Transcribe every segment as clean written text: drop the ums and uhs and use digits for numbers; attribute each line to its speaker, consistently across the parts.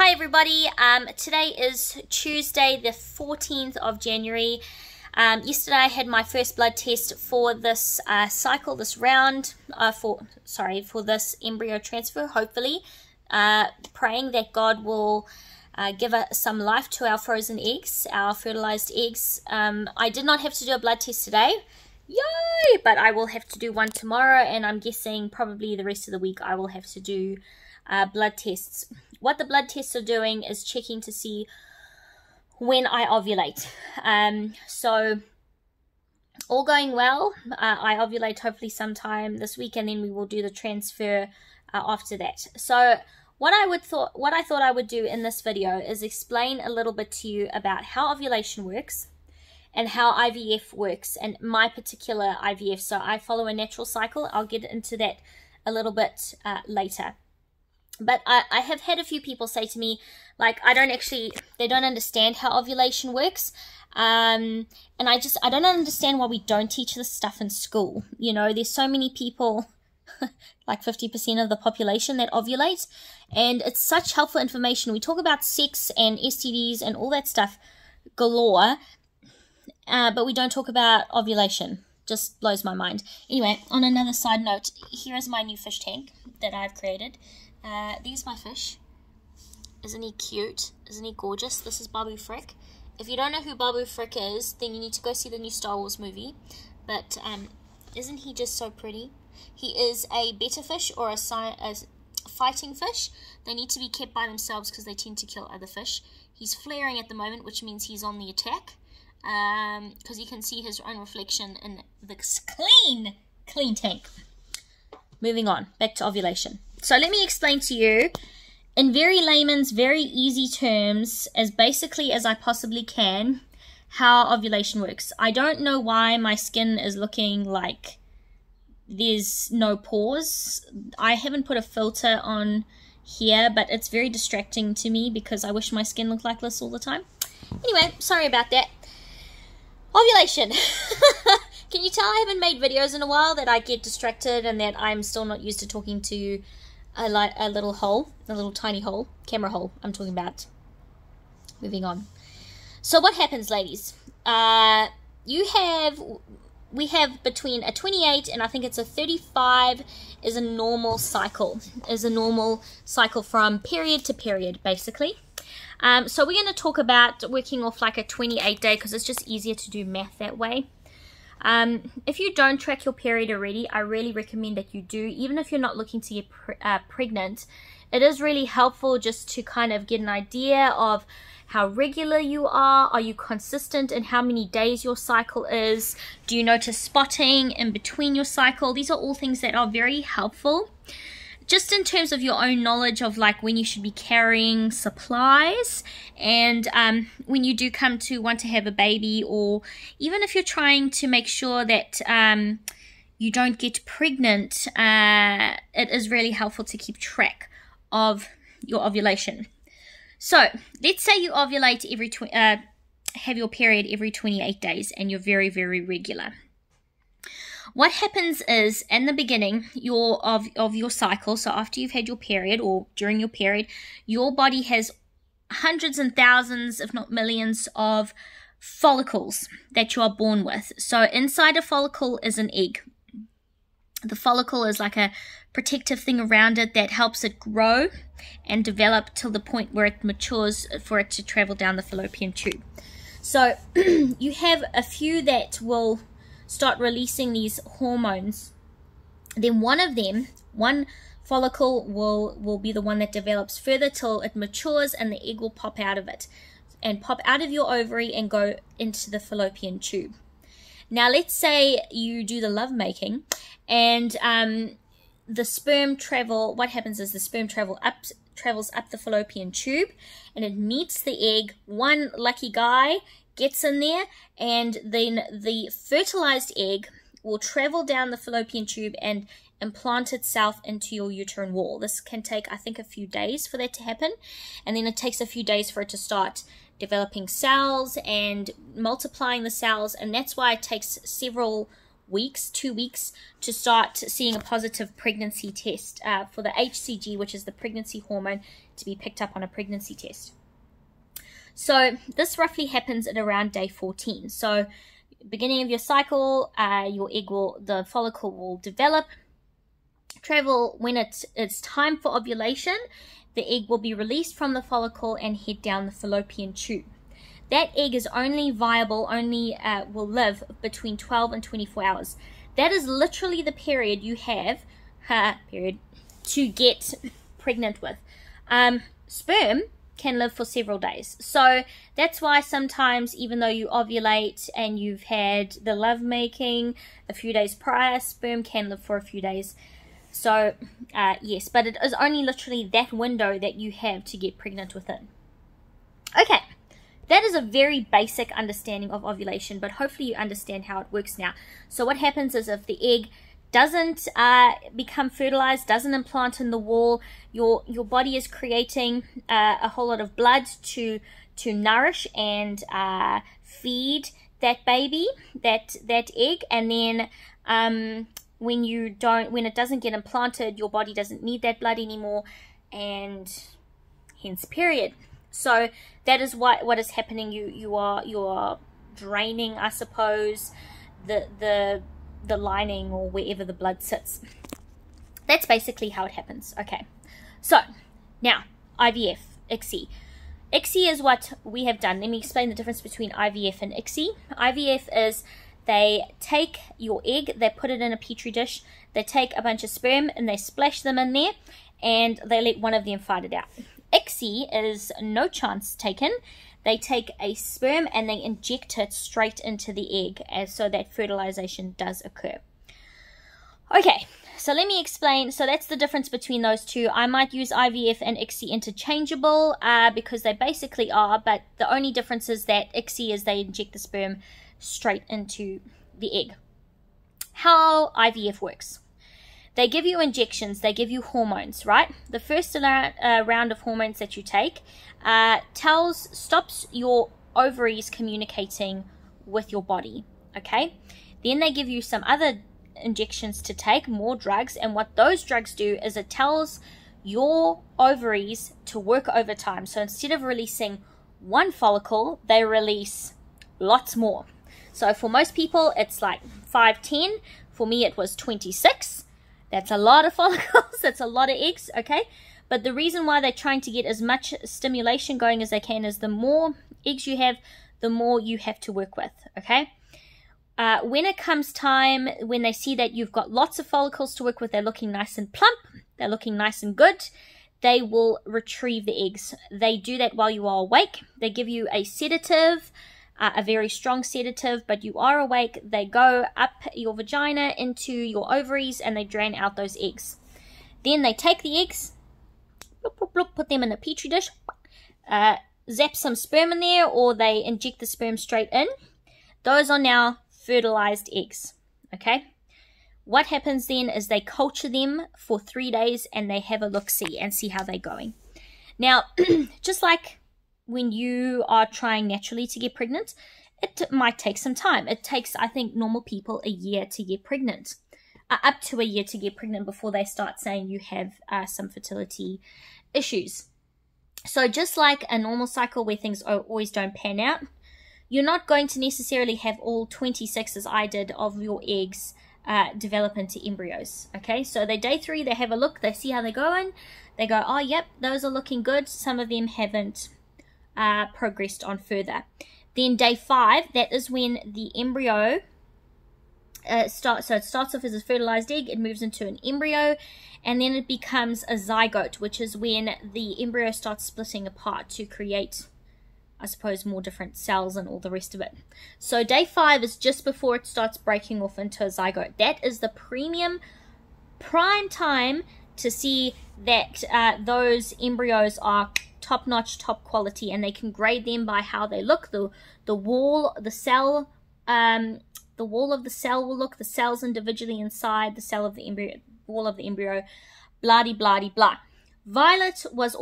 Speaker 1: Hi everybody, today is Tuesday the 14th of January. Yesterday I had my first blood test for this cycle, this round, for this embryo transfer, hopefully. Praying that God will give some life to our frozen eggs, our fertilized eggs. I did not have to do a blood test today, yay, but I will have to do one tomorrow, and I'm guessing probably the rest of the week I will have to do blood tests. What the blood tests are doing is checking to see when I ovulate. So all going well. I ovulate hopefully sometime this week, and then we will do the transfer after that. So what I thought I would do in this video is explain a little bit to you about how ovulation works and how IVF works, and my particular IVF. So I follow a natural cycle. I'll get into that a little bit later. But I have had a few people say to me, like, they don't understand how ovulation works. And I don't understand why we don't teach this stuff in school. You know, there's so many people, like 50% of the population, that ovulate. And it's such helpful information. We talk about sex and STDs and all that stuff galore, but we don't talk about ovulation. Just blows my mind. Anyway, on another side note, here is my new fish tank that I've created. There's my fish. Isn't he cute? Isn't he gorgeous? This is Babu Frick. If you don't know who Babu Frick is, then you need to go see the new Star Wars movie. But isn't he just so pretty? He is a betta fish, or a fighting fish. They need to be kept by themselves because they tend to kill other fish. He's flaring at the moment, which means he's on the attack, because you can see his own reflection in this clean tank. Moving on, back to ovulation. So let me explain to you in very layman's, very easy terms, as basically as I possibly can, how ovulation works. I don't know why my skin is looking like there's no pores. I haven't put a filter on here, but it's very distracting to me because I wish my skin looked like this all the time. Anyway, sorry about that. Ovulation. Can you tell I haven't made videos in a while, that I get distracted and that I'm still not used to talking to a little hole, a little tiny hole, camera hole I'm talking about. Moving on. So what happens, ladies? We have between a 28 and I think it's a 35 is a normal cycle. Is a normal cycle from period to period, basically. So we're going to talk about working off like a 28 day because it's just easier to do math that way. If you don't track your period already, I really recommend that you do. Even if you're not looking to get pregnant, it is really helpful just to kind of get an idea of how regular you are. Are you consistent in how many days your cycle is? Do you notice spotting in between your cycle? These are all things that are very helpful. Just in terms of your own knowledge of like when you should be carrying supplies, and when you do come to want to have a baby, or even if you're trying to make sure that you don't get pregnant, it is really helpful to keep track of your ovulation. So let's say you ovulate have your period every 28 days and you're very, very regular. What happens is, in the beginning of your cycle, so after you've had your period or during your period, your body has hundreds and thousands, if not millions, of follicles that you are born with. So inside a follicle is an egg. The follicle is like a protective thing around it that helps it grow and develop till the point where it matures for it to travel down the fallopian tube. So you have a few that will start releasing these hormones. Then one follicle will be the one that develops further till it matures, and the egg will pop out of it and pop out of your ovary and go into the fallopian tube. Now let's say you do the lovemaking and the sperm travel. What happens is the sperm travels up the fallopian tube and it meets the egg. One lucky guy gets in there, and then the fertilized egg will travel down the fallopian tube and implant itself into your uterine wall. This can take, I think, a few days for that to happen, and then it takes a few days for it to start developing cells and multiplying the cells, and that's why it takes several weeks, 2 weeks, to start seeing a positive pregnancy test for the HCG, which is the pregnancy hormone, to be picked up on a pregnancy test. So this roughly happens at around day 14. So beginning of your cycle, the follicle will develop, travel. When it's time for ovulation, the egg will be released from the follicle and head down the fallopian tube. That egg is only viable, will live between 12 and 24 hours. That is literally the period you have to get pregnant with. Sperm can live for several days. So that's why sometimes, even though you ovulate and you've had the lovemaking a few days prior, sperm can live for a few days. So yes, but it is only literally that window that you have to get pregnant within. Okay, that is a very basic understanding of ovulation, but hopefully you understand how it works now. So what happens is, if the egg doesn't become fertilized, doesn't implant in the wall, your body is creating a whole lot of blood to nourish and feed that baby, that egg, and then when it doesn't get implanted, your body doesn't need that blood anymore, and hence period. So that is what is happening. You are draining, I suppose, the lining or wherever the blood sits. That's basically how it happens. Okay, so now IVF, ICSI. ICSI is what we have done. Let me explain the difference between IVF and ICSI. IVF is they take your egg, they put it in a petri dish, they take a bunch of sperm and they splash them in there, and they let one of them fight it out. ICSI is no chance taken. They take a sperm and they inject it straight into the egg, so that fertilization does occur. Okay, so let me explain. So that's the difference between those two. I might use IVF and ICSI interchangeable because they basically are, but the only difference is that ICSI is they inject the sperm straight into the egg. How IVF works. They give you injections, they give you hormones, right? The first round of hormones that you take stops your ovaries communicating with your body, okay? Then they give you some other injections to take, more drugs, and what those drugs do is it tells your ovaries to work overtime. So instead of releasing one follicle, they release lots more. So for most people, it's like 5, 10. For me, it was 26. That's a lot of follicles. That's a lot of eggs, okay? But the reason why they're trying to get as much stimulation going as they can is the more eggs you have, the more you have to work with, okay? When it comes time, when they see that you've got lots of follicles to work with, they're looking nice and plump, they're looking nice and good, they will retrieve the eggs. They do that while you are awake. They give you a sedative, a very strong sedative, but you are awake. They go up your vagina into your ovaries and they drain out those eggs. Then they take the eggs, put them in a petri dish, zap some sperm in there, or they inject the sperm straight in. Those are now fertilized eggs, okay? What happens then is they culture them for 3 days and they have a look-see and see how they're going. Now, just like when you are trying naturally to get pregnant, it might take some time. It takes, I think, normal people a year to get pregnant, up to a year to get pregnant before they start saying you have some fertility issues. So just like a normal cycle where things always don't pan out, you're not going to necessarily have all 26, as I did, of your eggs develop into embryos. Okay, so day 3, they have a look, they see how they're going, they go, oh yep, those are looking good. Some of them haven't progressed on further. Then day 5, that is when the embryo starts. So it starts off as a fertilized egg, it moves into an embryo, and then it becomes a zygote, which is when the embryo starts splitting apart to create, I suppose, more different cells and all the rest of it. So day 5 is just before it starts breaking off into a zygote. That is the prime time to see that those embryos are top-notch, top quality, and they can grade them by how they look. The wall of the cell will look, the cells individually inside the cell of the embryo, wall of the embryo, blah-de-blah-de-blah. Violet was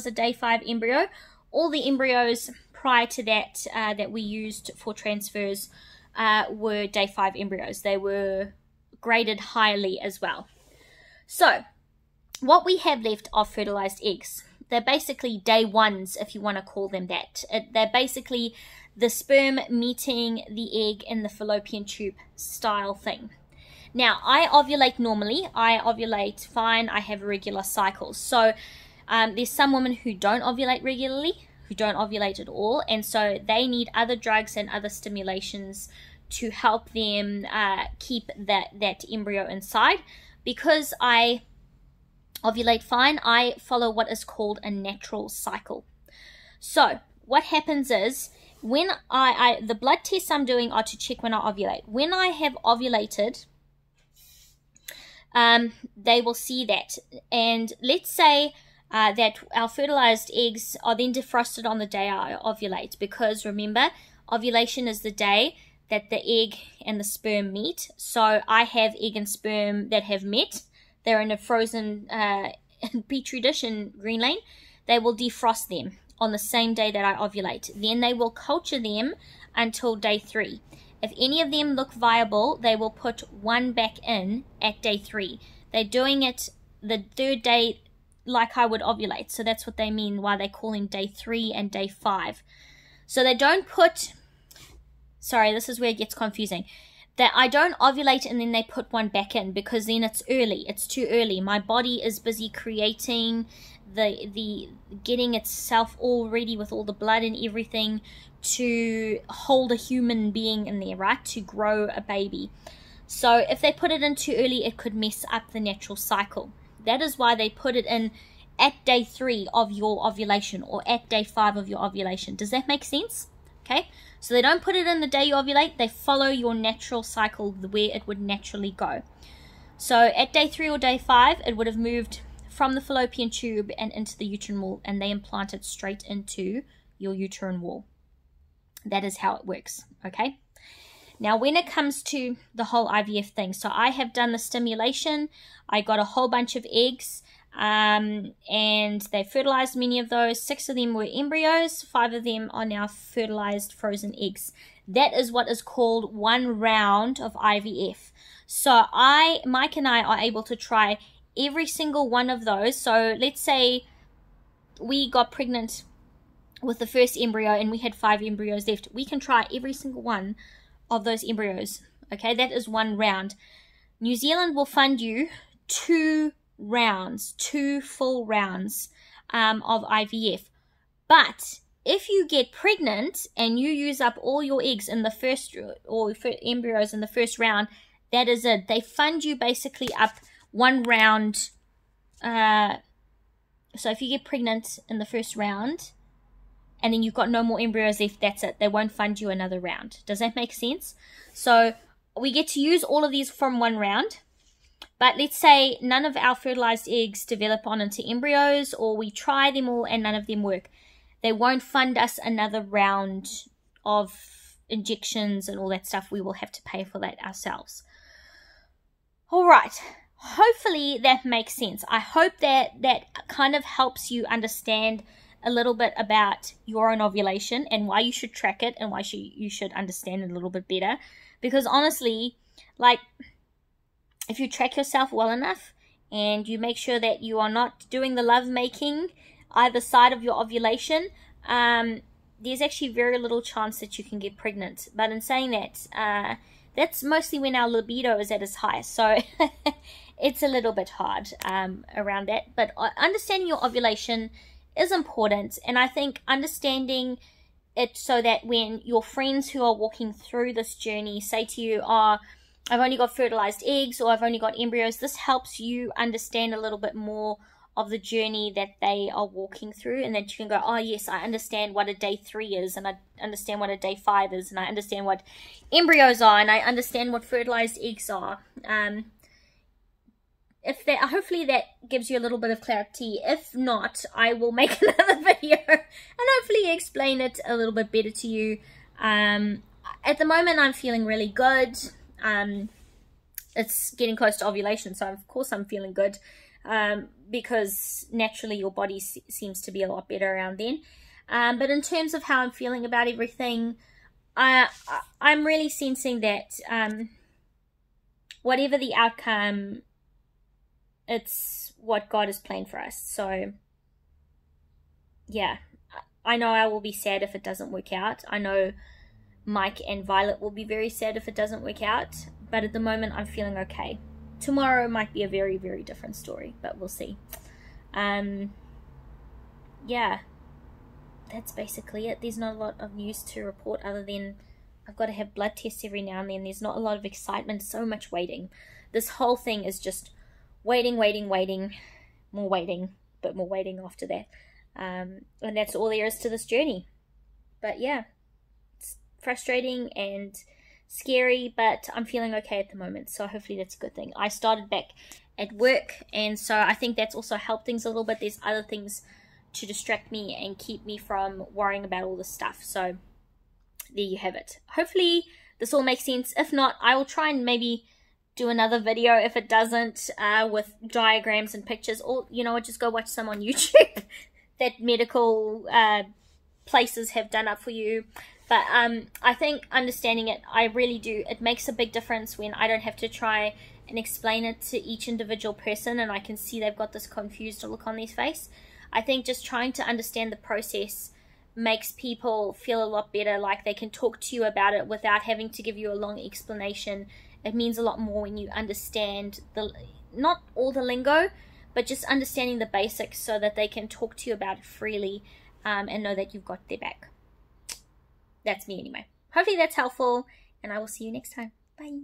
Speaker 1: a day 5 embryo. All the embryos prior to that that we used for transfers were day 5 embryos. They were graded highly as well. So what we have left are fertilized eggs. They're basically day 1s, if you want to call them that. They're basically the sperm meeting the egg in the fallopian tube style thing. Now, I ovulate normally. I ovulate fine. I have a regular cycle. So there's some women who don't ovulate regularly, who don't ovulate at all, and so they need other drugs and other stimulations to help them keep that embryo inside. Because I ovulate fine, I follow what is called a natural cycle. So what happens is, when the blood tests I'm doing are to check when I ovulate. When I have ovulated, they will see that. And let's say that our fertilized eggs are then defrosted on the day I ovulate, because remember, ovulation is the day that the egg and the sperm meet. So I have egg and sperm that have met. They're in a frozen petri dish in Green Lane. They will defrost them on the same day that I ovulate. Then they will culture them until day 3. If any of them look viable, they will put one back in at day 3. They're doing it the 3rd day like I would ovulate. So that's what they mean, why they call them day 3 and day 5. So they don't put, sorry, this is where it gets confusing, that I don't ovulate and then they put one back in, because then it's early. It's too early. My body is busy creating the getting itself all ready with all the blood and everything to hold a human being in there, right? To grow a baby. So if they put it in too early, it could mess up the natural cycle. That is why they put it in at day 3 of your ovulation, or at day 5 of your ovulation. Does that make sense? Okay, so they don't put it in the day you ovulate. They follow your natural cycle, where it would naturally go. So at day 3 or day 5, it would have moved from the fallopian tube and into the uterine wall, and they implant it straight into your uterine wall. That is how it works, okay? Now, when it comes to the whole IVF thing, so I have done the stimulation. I got a whole bunch of eggs, and they fertilized many of those. 6 of them were embryos. 5 of them are now fertilized frozen eggs. That is what is called 1 round of IVF. So Myke and I are able to try every single one of those. So let's say we got pregnant with the first embryo and we had 5 embryos left. We can try every single one of those embryos. Okay, that is 1 round. New Zealand will fund you 2 rounds, 2 full rounds of IVF. But if you get pregnant and you use up all your eggs in the first, or embryos in the first round, that is it. They fund you basically up 1 round. So if you get pregnant in the first round and then you've got no more embryos left, that's it. They won't fund you another round. Does that make sense? So we get to use all of these from 1 round. But let's say none of our fertilized eggs develop on into embryos, or we try them all and none of them work. They won't fund us another round of injections and all that stuff. We will have to pay for that ourselves. All right. Hopefully that makes sense. I hope that kind of helps you understand a little bit about your own ovulation and why you should track it and why you should understand it a little bit better. Because honestly, like, if you track yourself well enough and you make sure that you are not doing the love making either side of your ovulation, there's actually very little chance that you can get pregnant. But in saying that, that's mostly when our libido is at its highest. So it's a little bit hard around that. But understanding your ovulation is important. And I think understanding it so that when your friends who are walking through this journey say to you, oh, I've only got fertilized eggs, or I've only got embryos, this helps you understand a little bit more of the journey that they are walking through, and that you can go, oh yes, I understand what a day 3 is, and I understand what a day 5 is, and I understand what embryos are, and I understand what fertilized eggs are. Hopefully that gives you a little bit of clarity. If not, I will make another video and hopefully explain it a little bit better to you. At the moment, I'm feeling really good. It's getting close to ovulation, so of course I'm feeling good, because naturally your body seems to be a lot better around then. But in terms of how I'm feeling about everything, I'm really sensing that whatever the outcome, it's what God has planned for us. So yeah, I know I will be sad if it doesn't work out. I know Mike and Violet will be very sad if it doesn't work out, but at the moment I'm feeling okay. Tomorrow might be a very, very different story, but we'll see. Yeah, that's basically it. There's not a lot of news to report other than I've got to have blood tests every now and then. There's not a lot of excitement, so much waiting. This whole thing is just waiting, more waiting, but more waiting after that. And that's all there is to this journey. But yeah, it's frustrating and scary, but I'm feeling okay at the moment, so hopefully that's a good thing. I started back at work, and so I think that's also helped things a little bit. There's other things to distract me and keep me from worrying about all this stuff. So there you have it. Hopefully this all makes sense. If not, I will try and maybe do another video if it doesn't, with diagrams and pictures, or just go watch some on YouTube that medical places have done up for you. But I think understanding it, I really do, it makes a big difference when I don't have to try and explain it to each individual person and I can see they've got this confused look on their face. I think just trying to understand the process makes people feel a lot better, like they can talk to you about it without having to give you a long explanation. It means a lot more when you understand not all the lingo, but just understanding the basics so that they can talk to you about it freely, and know that you've got their back. That's me anyway. Hopefully that's helpful, and I will see you next time. Bye.